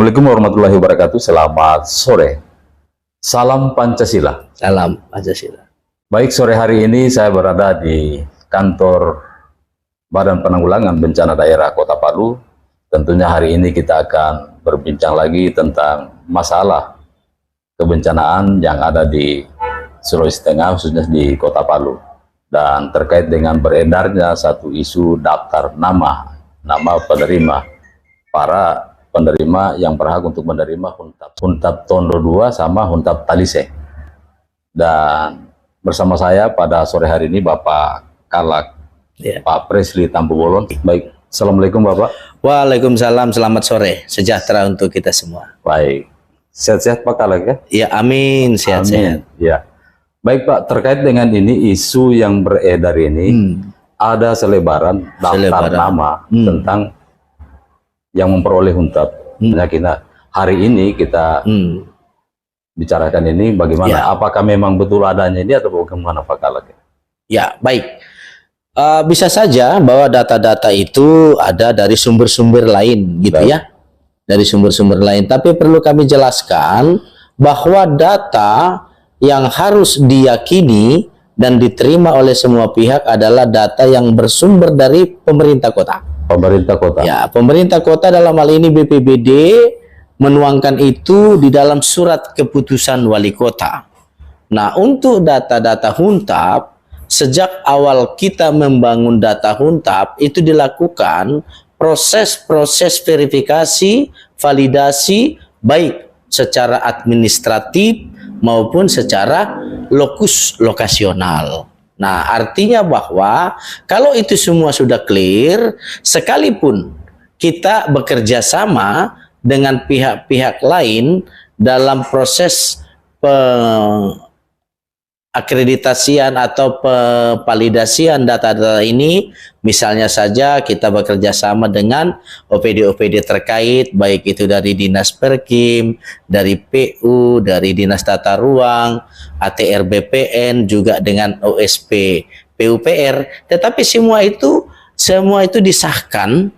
Assalamualaikum warahmatullahi wabarakatuh. Selamat sore. Salam Pancasila. Salam Pancasila. Baik, sore hari ini saya berada di kantor Badan Penanggulangan Bencana Daerah Kota Palu. Tentunya hari ini kita akan berbincang lagi tentang masalah kebencanaan yang ada di Sulawesi Tengah, khususnya di Kota Palu. Dan terkait dengan beredarnya satu isu daftar nama penerima, para penerima yang berhak untuk menerima Huntap Tondo 2 sama Huntap Talise. Dan bersama saya pada sore hari ini Bapak Kalak, Pak Presli Tampu Bolon. Baik, Assalamualaikum Bapak. Waalaikumsalam, selamat sore, sejahtera untuk kita semua. Baik, sehat-sehat Pak Kalak ya? Ya, amin, sehat-sehat. Ya. Baik Pak, terkait dengan ini isu yang beredar ini, ada selebaran daftar nama tentang yang memperoleh Huntap. Nah, hari ini kita bicarakan ini bagaimana? Ya. Apakah memang betul adanya ini atau bagaimana Pak Kalak? Ya, baik. Bisa saja bahwa data-data itu ada dari sumber-sumber lain, gitu ya. Dari sumber-sumber lain. Tapi perlu kami jelaskan bahwa data yang harus diyakini dan diterima oleh semua pihak adalah data yang bersumber dari pemerintah kota. Pemerintah kota. Ya, pemerintah kota dalam hal ini BPBD menuangkan itu di dalam surat keputusan wali kota. Nah, untuk data-data Huntap, sejak awal kita membangun data Huntap, itu dilakukan proses-proses verifikasi, validasi, baik secara administratif maupun secara lokus lokasional. Nah, artinya bahwa kalau itu semua sudah clear, sekalipun kita bekerja sama dengan pihak-pihak lain dalam proses akreditasian atau validasian data-data ini, misalnya saja kita bekerja sama dengan OPD-OPD terkait, baik itu dari Dinas Perkim, dari PU, dari Dinas Tata Ruang, ATR BPN, juga dengan OSP PUPR, tetapi semua itu disahkan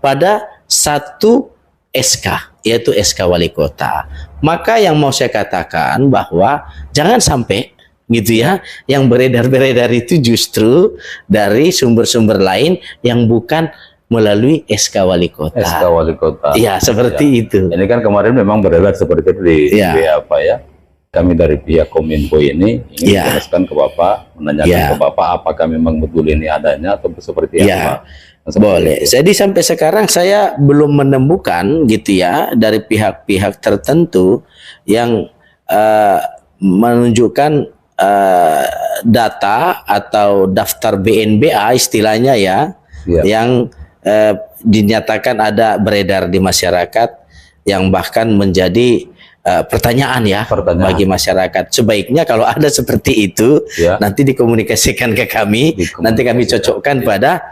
pada satu SK, yaitu SK Wali Kota. Maka yang mau saya katakan bahwa jangan sampai gitu ya, yang beredar-beredar itu justru dari sumber-sumber lain yang bukan melalui SK Wali Kota. SK Wali Kota. Ya, seperti itu. Ini kan kemarin memang beredar seperti itu di apa ya? Kami dari pihak Kominfo ini ingin menjelaskan ke Bapak, menanyakan ke Bapak apakah memang betul ini adanya atau seperti apa. Boleh. Jadi sampai sekarang saya belum menemukan gitu ya dari pihak-pihak tertentu yang menunjukkan data atau daftar BNBA istilahnya yang dinyatakan ada beredar di masyarakat yang bahkan menjadi pertanyaan bagi masyarakat. Sebaiknya kalau ada seperti itu nanti dikomunikasikan ke kami, nanti kami cocokkan pada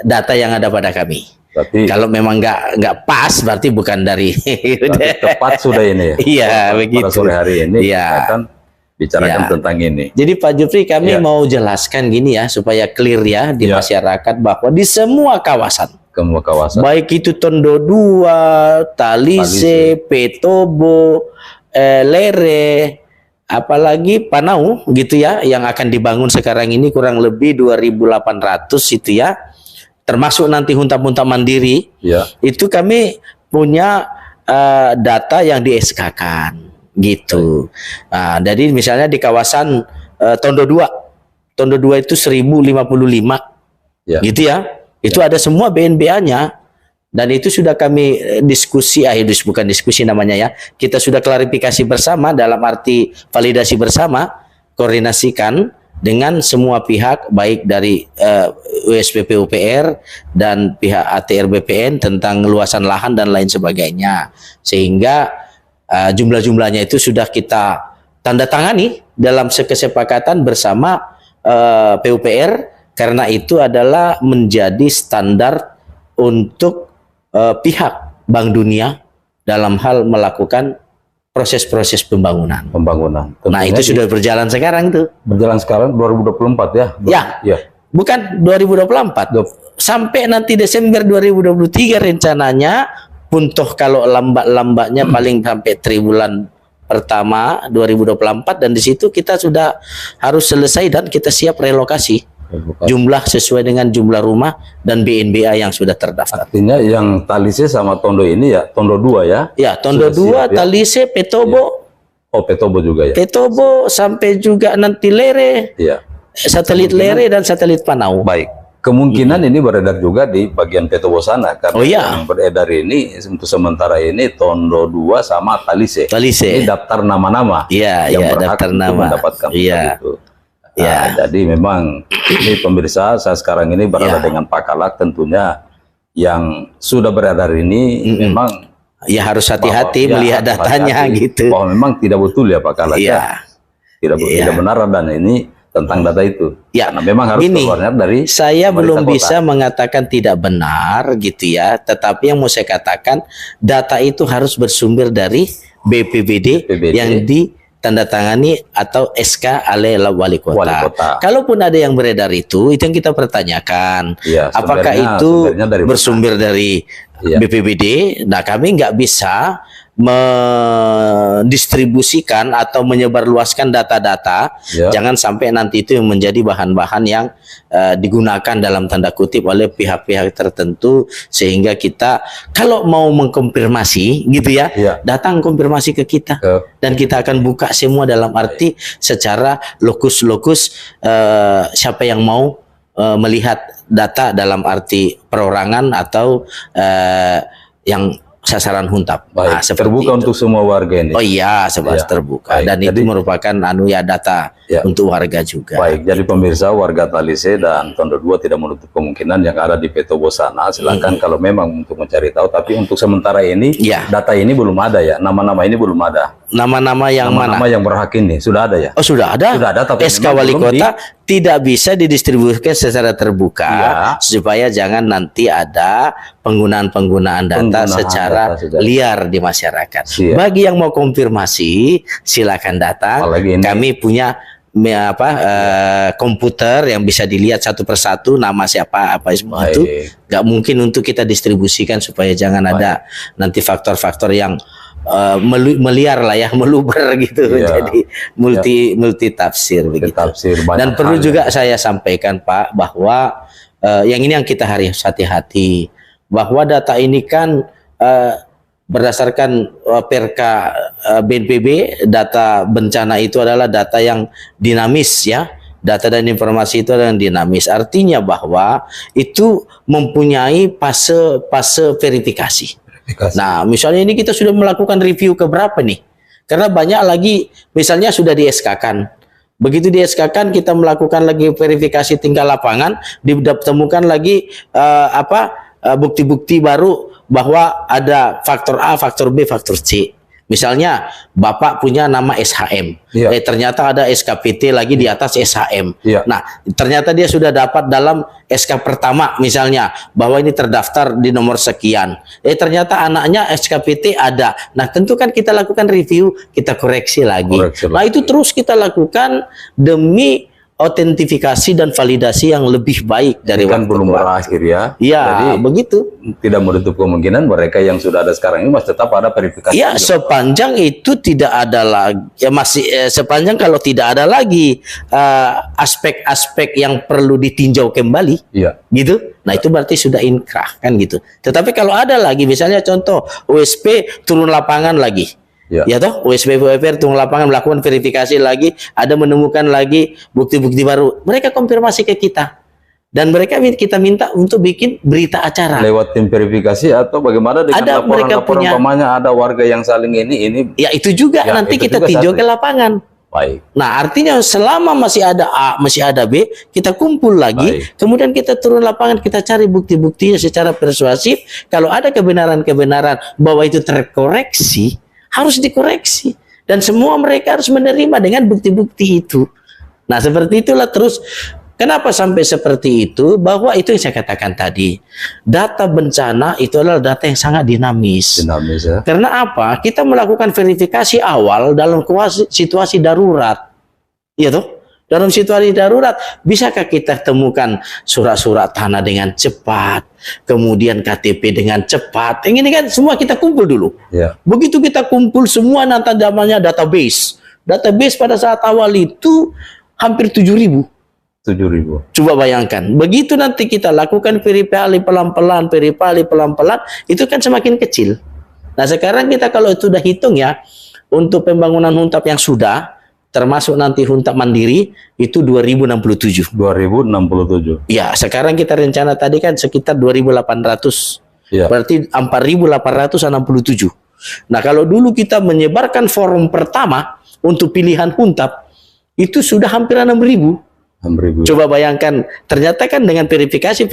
data yang ada pada kami. Berarti, kalau memang nggak pas berarti bukan dari tepat sudah ini. Iya, begitu. Pada sore hari ini akan bicarakan tentang ini. Jadi Pak Jufri, kami mau jelaskan gini ya supaya clear di masyarakat bahwa di semua kawasan, baik itu Tondo 2, Talise, Petobo, Lere, apalagi Panau gitu ya, yang akan dibangun sekarang ini kurang lebih 2.800 itu ya, termasuk nanti Huntap-Huntap mandiri, itu kami punya data yang di-SK-kan gitu. Nah, jadi misalnya di kawasan Tondo 2 itu 1055 gitu ya, itu ada semua BNBA-nya, dan itu sudah kami diskusi, bukan diskusi namanya ya, kita sudah klarifikasi bersama dalam arti validasi bersama, koordinasikan dengan semua pihak, baik dari USP PUPR dan pihak ATR BPN tentang luasan lahan dan lain sebagainya, sehingga jumlah-jumlahnya itu sudah kita tanda tangani dalam kesepakatan bersama PUPR, karena itu adalah menjadi standar untuk pihak Bank Dunia dalam hal melakukan proses-proses pembangunan. Nah, itu sudah berjalan sekarang tuh. Berjalan sekarang 2024 ya? Bukan 2024. Sampai nanti Desember 2023 rencananya pun toh kalau lambat-lambatnya paling sampai triwulan pertama 2024, dan di situ kita sudah harus selesai dan kita siap relokasi. Jumlah sesuai dengan jumlah rumah dan BNBA yang sudah terdaftar. Artinya yang Talise sama Tondo ini ya, Tondo 2 ya? Ya, Tondo 2, Talise, Petobo. Ya. Oh, Petobo juga ya? Petobo sampai juga nanti Lere, ya. Satelit Lere dan satelit Panau. Baik. Kemungkinan ini beredar juga di bagian Petobo sana, karena yang beredar ini untuk sementara ini Tondo 2 sama Talise. Ini daftar nama-nama yang berhak daftar untuk mendapatkan itu. Jadi memang ini pemirsa, saya sekarang ini berada dengan Pak Kalak, tentunya yang sudah beredar ini memang ya harus hati-hati melihat datanya gitu. Bahwa memang tidak betul ya Pak Kalak ya. Tidak benar dan ini tentang data itu. Ya, karena memang harus keluarnya dari saya belum bisa mengatakan tidak benar gitu ya, tetapi yang mau saya katakan data itu harus bersumber dari BPBD. Yang ditandatangani atau SK oleh wali kota. Kalaupun ada yang beredar itu yang kita pertanyakan. Ya, apakah itu bersumber dari BPBD? Nah, kami nggak bisa mendistribusikan atau menyebarluaskan data-data, jangan sampai nanti itu menjadi bahan-bahan yang digunakan dalam tanda kutip oleh pihak-pihak tertentu, sehingga kita kalau mau mengkonfirmasi gitu ya, datang konfirmasi ke kita dan kita akan buka semua dalam arti secara lokus-lokus siapa yang mau melihat data dalam arti perorangan atau yang sasaran huntap. Nah, terbuka itu untuk semua warga ini. Oh iya, terbuka. Dan itu merupakan data untuk warga juga. Baik, jadi pemirsa, warga Talise dan Tondo 2 tidak menutup kemungkinan yang ada di Petobo sana. Silakan kalau memang untuk mencari tahu, tapi untuk sementara ini data ini belum ada ya. Nama-nama ini belum ada. Nama-nama yang mana? Nama yang berhak ini sudah ada ya? Oh, sudah ada. Sudah ada, tapi SK wali kota tidak bisa didistribusikan secara terbuka supaya jangan nanti ada penggunaan data secara liar di masyarakat. Bagi yang mau konfirmasi silakan datang. Kami punya komputer yang bisa dilihat satu persatu nama siapa semua itu. Gak mungkin untuk kita distribusikan supaya jangan ada nanti faktor-faktor yang meliar lah ya, meluber gitu, jadi multi tafsir begitu. Dan perlu juga saya sampaikan Pak bahwa yang ini yang kita harus hati-hati, bahwa data ini kan berdasarkan Perka BNPB, data bencana itu adalah data yang dinamis ya. Data dan informasi itu adalah yang dinamis. Artinya bahwa itu mempunyai fase verifikasi. Nah, misalnya ini kita sudah melakukan review ke berapa nih? Karena banyak lagi, misalnya sudah di SK-kan. Begitu di SK-kan, kita melakukan lagi verifikasi tingkat lapangan, ditemukan lagi bukti-bukti baru bahwa ada faktor A, faktor B, faktor C. Misalnya Bapak punya nama SHM, ternyata ada SKPT lagi di atas SHM. Nah, ternyata dia sudah dapat dalam SK pertama misalnya bahwa ini terdaftar di nomor sekian. Ternyata anaknya SKPT ada. Nah, tentu kan kita lakukan review, kita koreksi lagi. Nah, itu terus kita lakukan demi autentifikasi dan validasi yang lebih baik dari kan belum berakhir ya. Jadi begitu. Tidak menutup kemungkinan mereka yang sudah ada sekarang ini masih tetap ada verifikasi. Ya, sepanjang itu tidak ada lagi sepanjang kalau tidak ada lagi aspek-aspek yang perlu ditinjau kembali. Gitu. Nah, itu berarti sudah inkrah kan gitu. Tetapi kalau ada lagi misalnya contoh USP turun lapangan lagi. Ya toh, USP turun lapangan melakukan verifikasi lagi, ada menemukan lagi bukti-bukti baru. Mereka konfirmasi ke kita. Dan kita minta untuk bikin berita acara. Lewat tim verifikasi atau bagaimana dengan laporan-laporan umpamanya ada warga yang saling ini. Ya itu juga nanti kita tinjau ke lapangan. Baik. Nah, artinya selama masih ada A, masih ada B, kita kumpul lagi, kemudian kita turun lapangan, kita cari bukti-buktinya secara persuasif. Kalau ada kebenaran-kebenaran bahwa itu terkoreksi, harus dikoreksi, dan semua mereka harus menerima dengan bukti-bukti itu. Nah, seperti itulah terus. Kenapa sampai seperti itu? Bahwa itu yang saya katakan tadi, data bencana itu adalah data yang sangat dinamis. Ya. Karena apa? Kita melakukan verifikasi awal dalam situasi darurat, ya toh. Dalam situasi darurat, bisakah kita temukan surat-surat tanah dengan cepat, kemudian KTP dengan cepat? Yang ini kan semua kita kumpul dulu. Ya. Begitu kita kumpul semua, nanti namanya database. Database pada saat awal itu hampir 7.000. 7.000. Coba bayangkan, begitu nanti kita lakukan verifali pelan-pelan, itu kan semakin kecil. Nah sekarang kita kalau itu udah hitung ya, untuk pembangunan huntap yang sudah, termasuk nanti huntap mandiri, itu 2067. 2067. Ya, sekarang kita rencana tadi kan sekitar 2.800. Ya. Berarti 4.867. Nah kalau dulu kita menyebarkan forum pertama untuk pilihan huntap, itu sudah hampir 6.000. Coba bayangkan, ternyata kan dengan verifikasi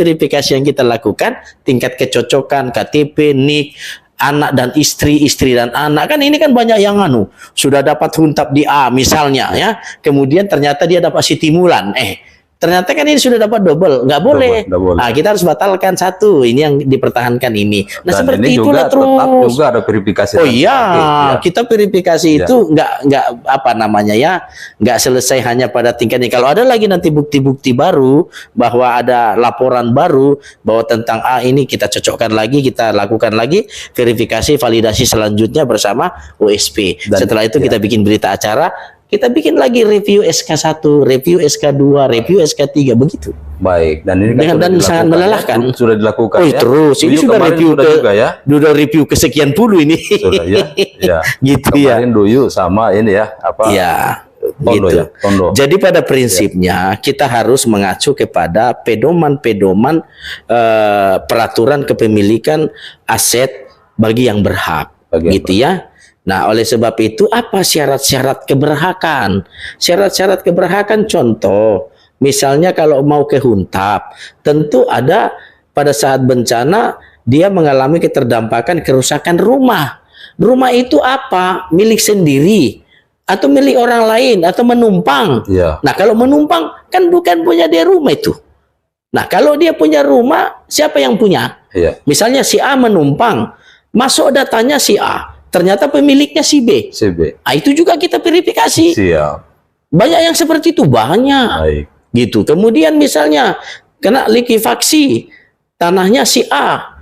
yang kita lakukan, tingkat kecocokan, KTP, NIK, anak dan istri, istri dan anak, kan ini kan banyak yang sudah dapat huntap di A misalnya ya, kemudian ternyata dia dapat stimulan, ternyata kan ini sudah dapat double, nggak boleh. Nah, kita harus batalkan satu, ini yang dipertahankan ini. Nah, dan seperti itulah terus. Tetap juga ada verifikasi. Oh iya, kita verifikasi itu nggak apa namanya ya, nggak selesai hanya pada tingkatnya. Kalau ada lagi nanti bukti-bukti baru, bahwa ada laporan baru bahwa tentang ini kita cocokkan lagi, kita lakukan lagi verifikasi validasi selanjutnya bersama OSP. Dan setelah itu kita bikin berita acara. Kita bikin lagi review SK1, review SK2, review SK3, begitu. Baik, dan ini kan dan sangat melelahkan. Sudah dilakukan ya. Terus, ini sudah review sudah review kesekian puluh ini. Sudah ya. Ya. Gitu kemarin ya. Duyu sama ini ya, apa? Ya. Tondo, gitu. Ya, Tondo. Jadi pada prinsipnya kita harus mengacu kepada pedoman-pedoman peraturan kepemilikan aset bagi yang berhak, gitu ya. Nah, oleh sebab itu apa syarat-syarat keberhakan? Syarat-syarat keberhakan contoh, misalnya kalau mau ke huntap, tentu ada pada saat bencana dia mengalami keterdampakan kerusakan rumah. Rumah itu apa? Milik sendiri atau milik orang lain atau menumpang. Ya. Nah, kalau menumpang kan bukan punya dia rumah itu. Nah, kalau dia punya rumah, siapa yang punya? Ya. Misalnya si A menumpang, masuk datanya si A. Ternyata pemiliknya si B. Nah, itu juga kita verifikasi. Siap. Banyak yang seperti itu, banyak. Baik. Gitu. Kemudian misalnya kena likuifaksi, tanahnya si A.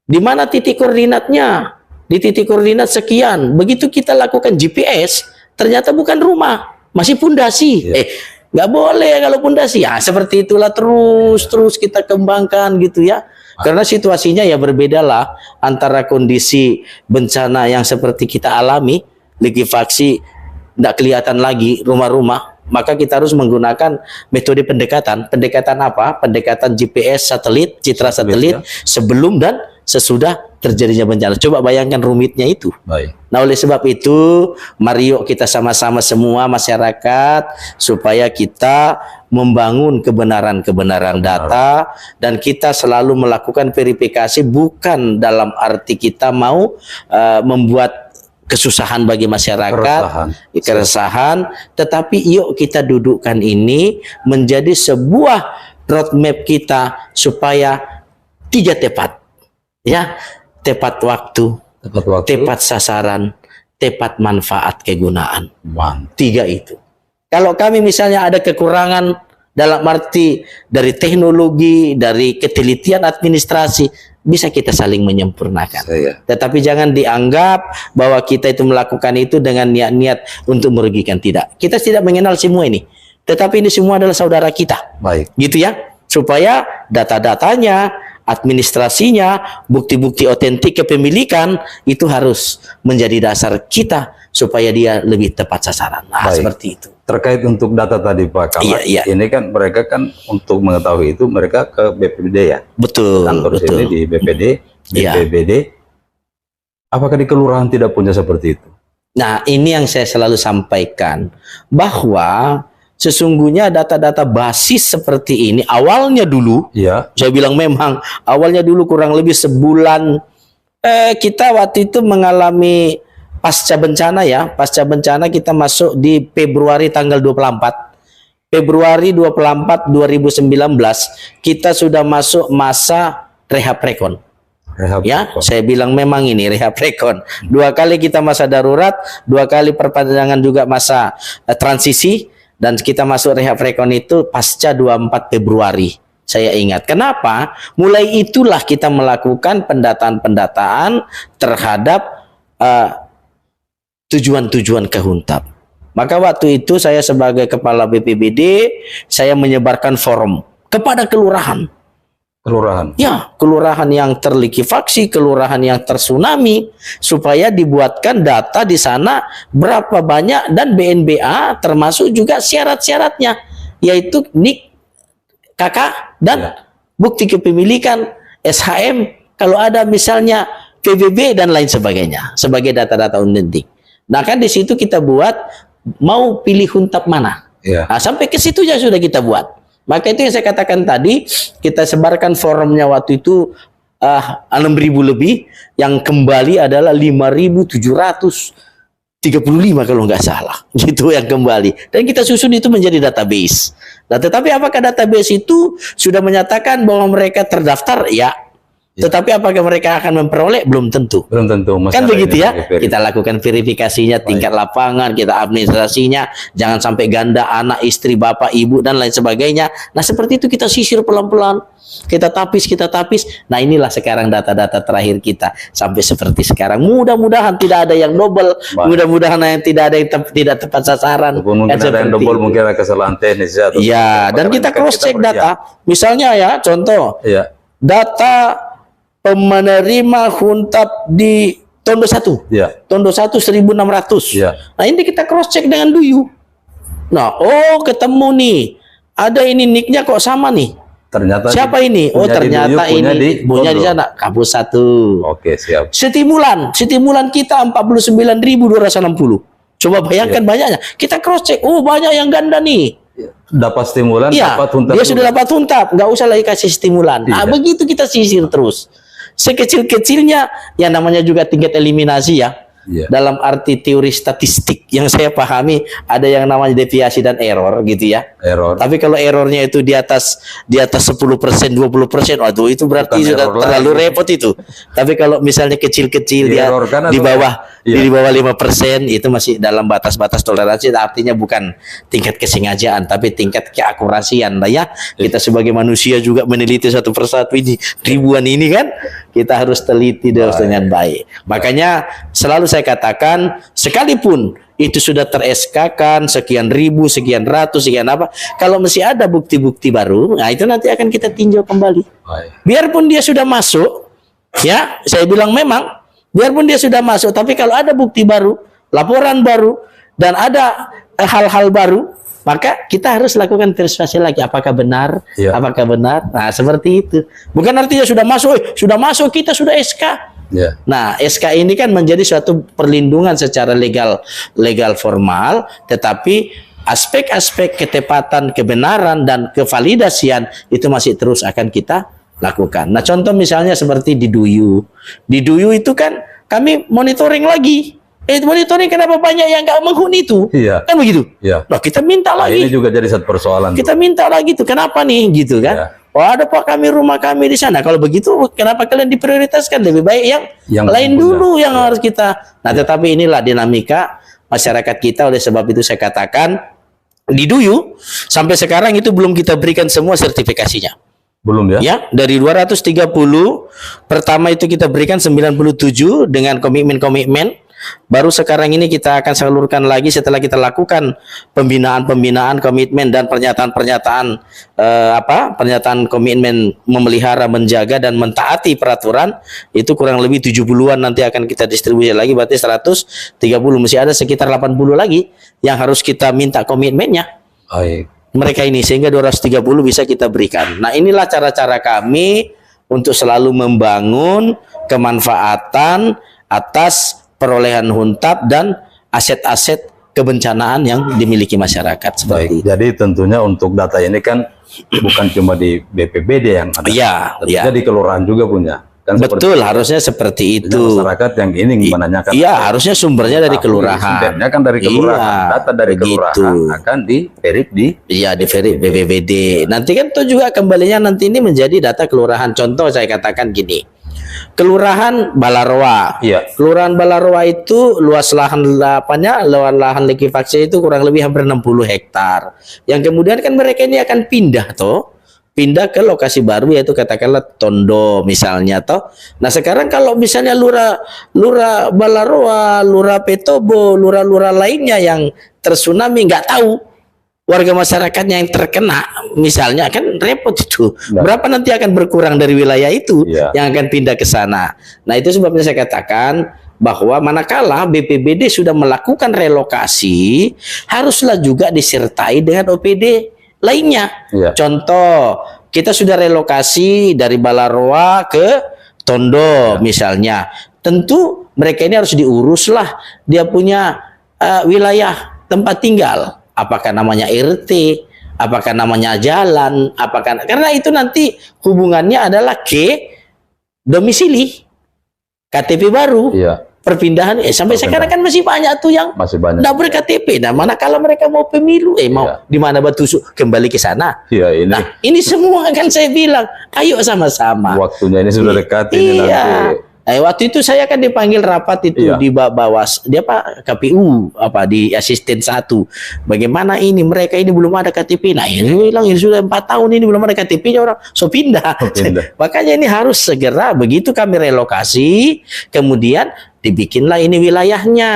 Di mana titik koordinatnya? Di titik koordinat sekian. Begitu kita lakukan GPS, ternyata bukan rumah, masih pundasi. Ya. Nggak boleh kalau pundasi. Ya, seperti itulah terus kita kembangkan gitu ya. Karena situasinya ya berbeda lah antara kondisi bencana yang seperti kita alami, likuifaksi tidak kelihatan lagi rumah-rumah, maka kita harus menggunakan metode pendekatan. Pendekatan apa? Pendekatan GPS satelit, citra satelit ya. Sebelum dan sesudah terjadinya bencana. Coba bayangkan rumitnya itu. Baik. Nah, oleh sebab itu, mari yuk kita sama-sama semua masyarakat supaya kita membangun kebenaran-kebenaran data dan kita selalu melakukan verifikasi bukan dalam arti kita mau membuat kesusahan bagi masyarakat, keresahan, tetapi yuk kita dudukkan ini menjadi sebuah roadmap kita supaya 3 tepat. Ya, tepat waktu, tepat sasaran, tepat manfaat kegunaan. 3 itu. Kalau kami misalnya ada kekurangan dalam arti dari teknologi, dari ketelitian administrasi, bisa kita saling menyempurnakan. Tetapi jangan dianggap bahwa kita itu melakukan itu dengan niat-niat untuk merugikan. Tidak. Kita tidak mengenal semua ini. Tetapi ini semua adalah saudara kita. Baik. Gitu ya. Supaya data-datanya, administrasinya, bukti-bukti otentik kepemilikan itu harus menjadi dasar kita supaya dia lebih tepat sasaran. Nah, seperti itu. Terkait untuk data tadi Pak Kamat, ini kan mereka kan untuk mengetahui itu mereka ke BPBD ya. Betul. Kantor sini di BPD, BPBD. Apakah di kelurahan tidak punya seperti itu? Nah, ini yang saya selalu sampaikan bahwa sesungguhnya data-data basis seperti ini awalnya dulu, saya bilang memang awalnya dulu kurang lebih sebulan kita waktu itu mengalami pasca bencana ya, pasca bencana kita masuk di Februari tanggal 24. Februari 24 2019 kita sudah masuk masa rehab rekon. Saya bilang memang ini rehab rekon. 2 kali kita masa darurat, 2 kali perpanjangan juga masa transisi. Dan kita masuk rehab rekon itu pasca 24 Februari. Saya ingat. Kenapa? Mulai itulah kita melakukan pendataan-pendataan terhadap tujuan-tujuan ke Huntap. Maka waktu itu saya sebagai kepala BPBD, saya menyebarkan forum kepada kelurahan. Kelurahan? Ya, kelurahan yang terlikuifaksi, kelurahan yang tertsunami, supaya dibuatkan data di sana berapa banyak, dan BNBA termasuk juga syarat-syaratnya, yaitu NIK, KK, dan bukti kepemilikan, SHM, kalau ada misalnya PBB dan lain sebagainya, sebagai data-data identik. Nah kan di situ kita buat mau pilih Huntap mana. Nah, sampai ke situ ya sudah kita buat. Maka itu yang saya katakan tadi, kita sebarkan forumnya waktu itu 6.000 lebih, yang kembali adalah 5.735 kalau nggak salah, gitu yang kembali. Dan kita susun itu menjadi database. Nah, tetapi apakah database itu sudah menyatakan bahwa mereka terdaftar? Ya. Tetapi apakah mereka akan memperoleh? Belum tentu. Belum tentu. Kan begitu ya. Kita lakukan verifikasinya, tingkat lapangan, kita administrasinya, jangan sampai ganda anak, istri, bapak, ibu, dan lain sebagainya. Nah seperti itu kita sisir pelan-pelan, kita tapis. Nah inilah sekarang data-data terakhir kita sampai seperti sekarang. Mudah-mudahan tidak ada yang double, mudah-mudahan yang tidak ada yang tidak tepat sasaran. Mungkin ada yang double, mungkin ada kesalahan teknis ya. Ya, dan kita cross check data. Misalnya ya, contoh data penerima Huntap di Tondo 1. Tondo 1 1.600. Nah ini kita cross check dengan Duyu. Nah, ketemu nih. Ada ini nicknya kok sama nih. Ternyata siapa ini? Oh ternyata ini punya di sana. Kampus 1. Oke, siap. Stimulan kita 49.260. Coba bayangkan banyaknya. Kita cross check. Oh banyak yang ganda nih. Dapat stimulan, dapat Huntap. Dia sudah dapat Huntap, nggak usah lagi kasih stimulan. Nah, begitu kita sisir terus. Sekecil-kecilnya, yang namanya juga tingkat eliminasi ya. Dalam arti teori statistik yang saya pahami, ada yang namanya deviasi dan error gitu ya. Tapi kalau errornya itu di atas 10%, 20%, waduh itu berarti sudah terlalu repot itu. Tapi kalau misalnya kecil-kecil dia di bawah 5%, itu masih dalam batas-batas toleransi, artinya bukan tingkat kesengajaan tapi tingkat keakurasian lah ya. Kita sebagai manusia juga meneliti satu persatu ini, ribuan ini kan, kita harus teliti dengan baik. Makanya selalu saya katakan, sekalipun itu sudah ter-SK-kan sekian ribu, sekian ratus, sekian apa, kalau masih ada bukti-bukti baru, nah itu nanti akan kita tinjau kembali. Biarpun dia sudah masuk, ya, saya bilang memang, biarpun dia sudah masuk, tapi kalau ada bukti baru, laporan baru, dan ada hal-hal baru, maka kita harus lakukan verifikasi lagi, apakah benar, apakah benar. Nah seperti itu. Bukan artinya sudah masuk, kita sudah SK. Nah SK ini kan menjadi suatu perlindungan secara legal formal, tetapi aspek-aspek ketepatan, kebenaran, dan kevalidasian itu masih terus akan kita lakukan. Nah contoh misalnya seperti di Duyu. Di Duyu itu kan kami monitoring lagi. Monitoring kenapa banyak yang nggak menghuni itu? Kan begitu? Nah kita minta lagi. Ini juga jadi satu persoalan. Kita minta lagi tuh, kenapa nih gitu kan? Oh ada pak rumah kami di sana. Kalau begitu kenapa kalian diprioritaskan? Lebih baik yang lain dulu yang harus kita. Nah tetapi inilah dinamika masyarakat kita. Oleh sebab itu saya katakan di Duyu sampai sekarang itu belum kita berikan semua sertifikasinya. Belum ya? Ya, dari 230 pertama itu kita berikan 97 dengan komitmen. Baru sekarang ini kita akan salurkan lagi setelah kita lakukan pembinaan, komitmen, dan pernyataan komitmen memelihara, menjaga, dan mentaati peraturan. Itu kurang lebih 70-an nanti akan kita distribusi lagi, berarti 130. Masih ada sekitar 80 lagi yang harus kita minta komitmennya. Mereka ini, sehingga 230 bisa kita berikan. Nah inilah cara-cara kami untuk selalu membangun kemanfaatan atas perolehan Huntap dan aset-aset kebencanaan yang dimiliki masyarakat. Seperti jadi tentunya untuk data ini kan bukan cuma di BPBD yang ada, tapi di kelurahan juga punya. Kan betul, harusnya seperti itu. Masyarakat yang ini menanyakan. Iya, harusnya sumbernya dari kelurahan. Sumbernya kan dari kelurahan. Data dari kelurahan akan di-verif di verif BPBD. Nanti kan itu juga kembalinya nanti ini menjadi data kelurahan. Contoh saya katakan gini. Kelurahan Balaroa. Iya. Kelurahan Balaroa itu luas lahan lahan likuifaksi itu kurang lebih hampir 60 hektar. Yang kemudian kan mereka ini akan pindah ke lokasi baru, yaitu katakanlah Tondo misalnya toh. Nah sekarang kalau misalnya lurah Balaroa, lurah Petobo, lurah-lurah lainnya yang tertsunami, nggak tahu warga masyarakatnya yang terkena, misalnya kan repot itu. Berapa nanti akan berkurang dari wilayah itu yang akan pindah ke sana. Nah itu sebabnya saya katakan bahwa manakala BPBD sudah melakukan relokasi, haruslah juga disertai dengan OPD lainnya. Contoh, kita sudah relokasi dari Balaroa ke Tondo misalnya. Tentu mereka ini harus diuruslah, dia punya wilayah tempat tinggal. Apakah namanya RT, apakah namanya jalan, apakah, karena itu nanti hubungannya adalah ke domisili, KTP baru. Perpindahan sampai sekarang kan masih banyak tuh yang nggak ber-KTP. Nah, mana kalau mereka mau pemilu, mau di mana batu kembali ke sana. Nah, ini semua kan saya bilang, ayo sama-sama. Waktunya ini sudah dekat ini nanti. Waktu itu saya kan dipanggil rapat itu di Bawas, dia Pak KPU di asisten 1. Bagaimana ini mereka ini belum ada KTP. Nah, ini bilang ini sudah 4 tahun ini belum ada KTP-nya, orang pindah. Makanya ini harus segera, begitu kami relokasi, kemudian dibikinlah ini wilayahnya.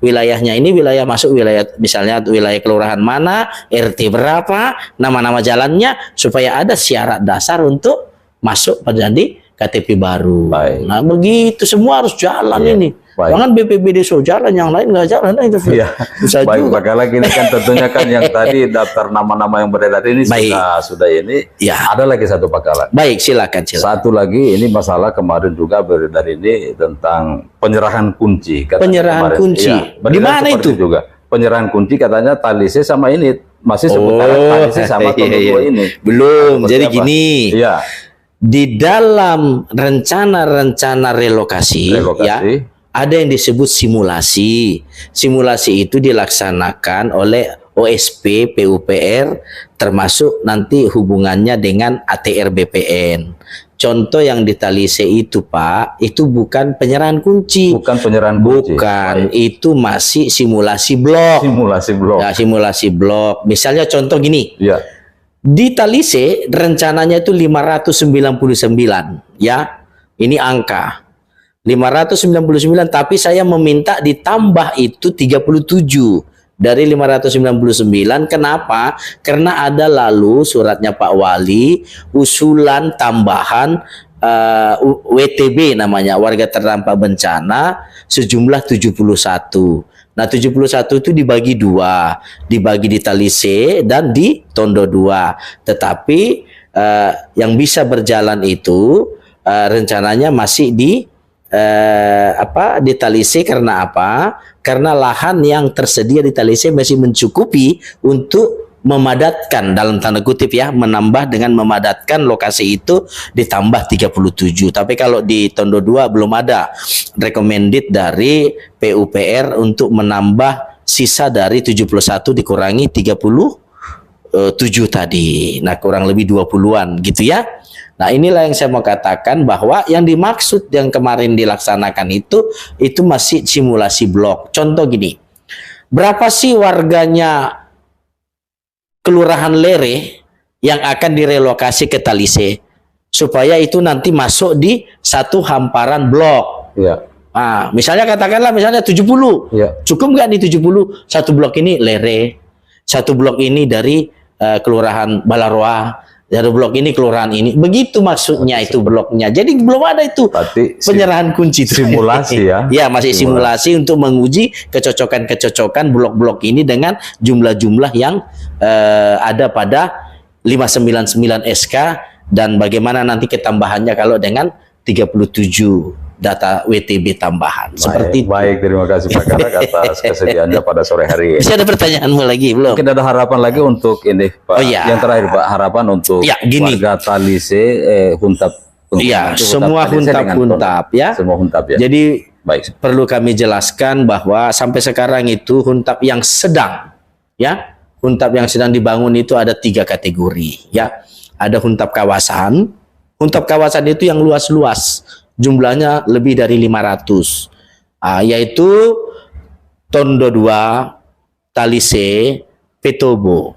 Wilayahnya ini wilayah masuk wilayah, misalnya wilayah kelurahan mana, RT berapa, nama-nama jalannya, supaya ada syarat dasar untuk masuk menjadi KTP baru. Nah begitu semua harus jalan ini. Jangan BPBD jalan, yang lain nggak jalan. Itu bisa juga. Lagi ini kan tentunya kan yang tadi daftar nama-nama yang beredar ini sudah ini. Ada lagi satu Pak. Baik, silakan. Satu lagi ini masalah kemarin juga beredar ini tentang penyerahan kunci. Penyerahan kunci. Di mana itu? Juga penyerahan kunci katanya Talise sama ini masih seputaran Talise sama Tondo ini. Belum. Jadi gini. Di dalam rencana relokasi, ada yang disebut simulasi. Simulasi itu dilaksanakan oleh OSP, PUPR, termasuk nanti hubungannya dengan ATR BPN. Contoh yang di Talise itu Pak, itu bukan penyerahan kunci. Bukan penyerahan kunci. Bukan, itu masih simulasi blok. Simulasi blok. Nah, simulasi blok. Misalnya contoh gini. Di Talise rencananya itu 599 ya. Ini angka 599, tapi saya meminta ditambah itu 37 dari 599. Kenapa? Karena ada lalu suratnya Pak Wali usulan tambahan WTB namanya, warga terdampak bencana, sejumlah 71. Nah 71 itu dibagi 2, dibagi di Talise dan di Tondo 2. Tetapi yang bisa berjalan itu rencananya masih di Talise. Karena apa? Karena lahan yang tersedia di Talise masih mencukupi untuk memadatkan, dalam tanda kutip ya, menambah dengan memadatkan lokasi itu ditambah 37. Tapi kalau di Tondo 2 belum ada recommended dari PUPR untuk menambah sisa dari 71 dikurangi 37 tadi. Nah, kurang lebih 20-an gitu ya. Nah, inilah yang saya mau katakan bahwa yang dimaksud yang kemarin dilaksanakan itu masih simulasi blok. Contoh gini. Berapa sih warganya Kelurahan Lere yang akan direlokasi ke Talise supaya itu nanti masuk di satu hamparan blok. Nah, misalnya katakanlah misalnya 70. Cukup nggak di 70? Satu blok ini Lere, satu blok ini dari Kelurahan Balaroa, dari blok ini kelurahan ini. Begitu maksudnya itu bloknya. Jadi belum ada itu penyerahan kunci itu. Simulasi ya. Ya, masih simulasi untuk menguji kecocokan blok-blok ini dengan jumlah-jumlah yang ada pada 599 SK dan bagaimana nanti ketambahannya kalau dengan 37 data WTB tambahan. Seperti itu. Baik, terima kasih Pak Karak atas kesediaannya pada sore hari ini. Bisa ada pertanyaanmu lagi belum? Mungkin ada harapan lagi untuk ini Pak. Yang terakhir Pak, harapan untuk warga Talise, Huntap. Semua Huntap ya. Semua Huntap ya. Jadi perlu kami jelaskan bahwa sampai sekarang itu Huntap yang sedang ya. Huntap yang sedang dibangun itu ada 3 kategori ya. Ada huntap kawasan. Huntap kawasan itu yang luas-luas. jumlahnya lebih dari 500, yaitu Tondo 2, Talise, Petobo.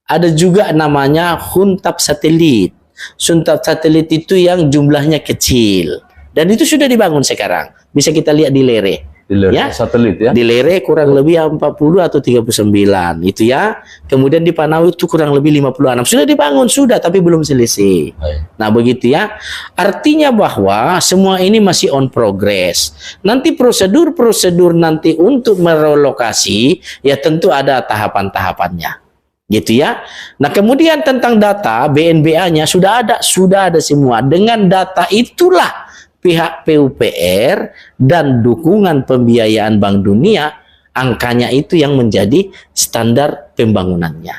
Ada juga namanya Huntap Satelit. Huntap Satelit itu yang jumlahnya kecil, dan itu sudah dibangun sekarang. Bisa kita lihat di Lere. Di Lere satelit ya. Di Lere kurang lebih 40 atau 39 itu ya. Kemudian di Panau itu kurang lebih 56. Sudah dibangun sudah, tapi belum selesai. Nah, begitu ya. Artinya bahwa semua ini masih on progress. Nanti prosedur-prosedur nanti untuk merelokasi ya tentu ada tahapan-tahapannya. Gitu ya. Nah, kemudian tentang data BNBA-nya sudah ada semua. Dengan data itulah pihak PUPR dan dukungan pembiayaan Bank Dunia, angkanya itu yang menjadi standar pembangunannya.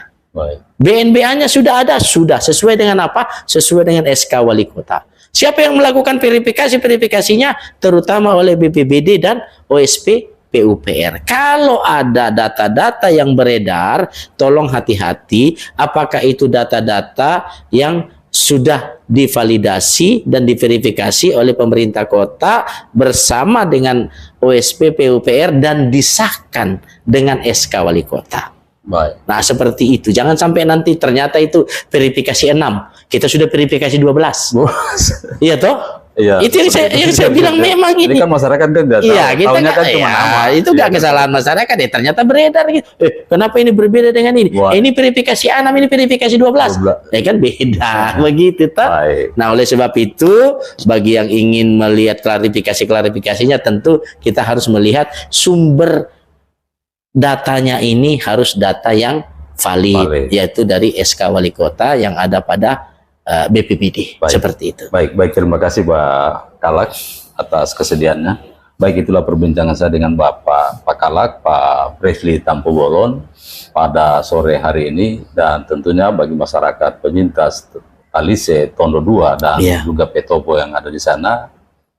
BNBA-nya sudah ada, sudah sesuai dengan apa? Sesuai dengan SK Wali Kota. Siapa yang melakukan verifikasinya? Terutama oleh BPBD dan OSP PUPR. Kalau ada data-data yang beredar, tolong hati-hati apakah itu data-data yang sudah divalidasi dan diverifikasi oleh pemerintah kota bersama dengan OSP PUPR dan disahkan dengan SK Wali Kota. Baik. Nah, seperti itu. Jangan sampai nanti ternyata itu verifikasi 6. Kita sudah verifikasi 12. Iya toh? Iya. Itu yang saya bilang memang ini. Ini kan masyarakat kan nggak tahu. Iya, kita kan cuma nama. Itu nggak kesalahan masyarakat ya. Ternyata beredar gitu. Kenapa ini berbeda dengan ini? Ini verifikasi 6, ini verifikasi 12. Ya kan beda. Begitu toh. Nah, oleh sebab itu bagi yang ingin melihat klarifikasinya tentu kita harus melihat sumber datanya, ini harus data yang valid. Yaitu dari SK Wali Kota yang ada pada BPBD. Seperti itu. Baik, terima kasih Pak Kalak atas kesediaannya. Baik, itulah perbincangan saya dengan Pak Kalak, Pak Refli Tampu Bolon pada sore hari ini, dan tentunya bagi masyarakat penyintas Talise, Tondo 2 dan juga Petobo yang ada di sana,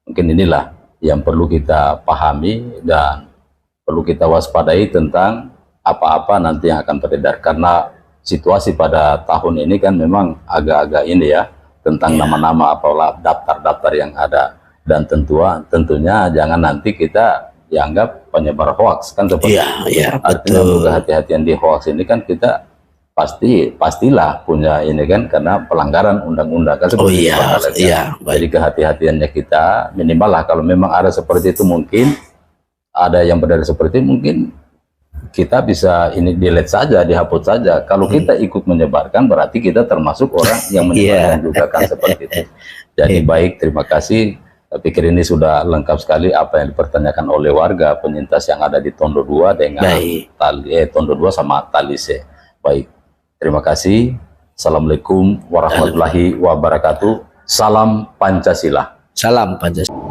mungkin inilah yang perlu kita pahami dan perlu kita waspadai tentang apa-apa nanti yang akan beredar, karena situasi pada tahun ini kan memang agak-agak ini ya, tentang nama-nama apalah daftar-daftar yang ada, dan tentunya jangan nanti kita dianggap penyebar hoax kan seperti itu. Artinya kehati-hatian di hoax ini kan kita pastilah punya ini kan, karena pelanggaran undang-undang kan seperti itu. Jadi kehati-hatiannya kita minimal lah. Kalau memang ada seperti itu, mungkin ada yang beredar seperti itu, mungkin kita bisa ini delete saja, dihapus saja. Kalau kita ikut menyebarkan, berarti kita termasuk orang yang menyebarkan juga kan seperti itu. Jadi baik, terima kasih. Saya pikir ini sudah lengkap sekali apa yang dipertanyakan oleh warga penyintas yang ada di Tondo 2 dengan Tondo 2 sama Talise. Baik, terima kasih. Assalamualaikum warahmatullahi wabarakatuh. Salam Pancasila. Salam Pancasila.